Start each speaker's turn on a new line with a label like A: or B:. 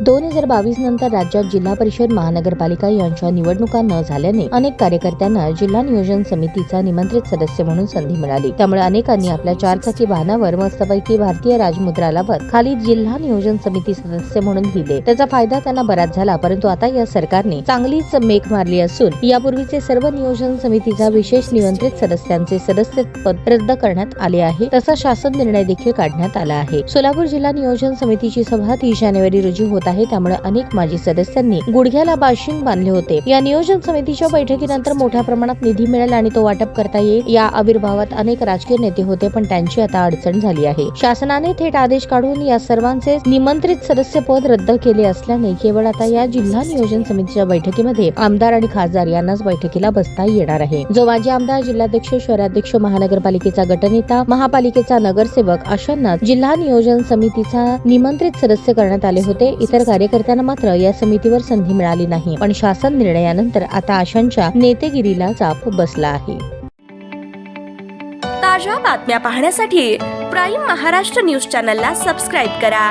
A: 2022 नंतर राज्यात जिल्हा परिषद महानगरपालिका यांच्या निवडणुका न झाल्याने अनेक कार्यकर्त्यांना जिल्हा नियोजन समितीचा निमंत्रित सदस्य म्हणून संधी मिळाली। त्यामुळे अनेकांनी आपल्या 4 चाकी वाहनावर मस्तपैकी भारतीय राजमुद्रा लावत खाली जिल्हा नियोजन समिती सदस्य म्हणून लिहिले। त्याचा फायदा त्यांना बराच झाला, परंतु आता या सरकारने चांगलीच मेघ मारली असून यापूर्वीचे सर्व नियोजन समितीचा विशेष निमंत्रित सदस्यांचे सदस्यपद रद्द करण्यात आले आहे। तसा शासन निर्णय देखील काढण्यात आला आहे। सोलापूर जिल्हा नियोजन समितीची सभा 30 जानेवारी रोजी होत आहे। त्यामुळे अनेक माजी सदस्यांनी गुडघ्याला बाशिंग बांधले होते। या नियोजन समितीच्या बैठकीनंतर मोठ्या प्रमाणात निधी मिळेल आणि तो वाटप करता येईल या आविर्भावात अनेक राजकीय नेते होते, पण त्यांची आता अडचण झाली आहे। शासनाने थेट आदेश काढून या सर्वांचे निमंत्रित सदस्य पद रद्द केले असल्याने केवळ आता या जिल्हा नियोजन समितीच्या बैठकीमध्ये आमदार आणि खासदार यांनाच बैठकीला बसता येणार आहे। जो माजी आमदार, जिल्हाध्यक्ष, शहराध्यक्ष, महानगरपालिकेचा गटनेता, महापालिकेचा नगरसेवक अशांना जिल्हा नियोजन समितीचा निमंत्रित सदस्य करण्यात आले होते। इतर कार्यकर्त्यांना मात्र या समितीवर संधी मिळाली नाही, पण शासन निर्णयानंतर आता आशांच्या नेतेगिरीला चाप बसला आहे।
B: ताज्या बातम्या पाहण्यासाठी प्राईम महाराष्ट्र न्यूज चॅनलला सबस्क्राईब करा।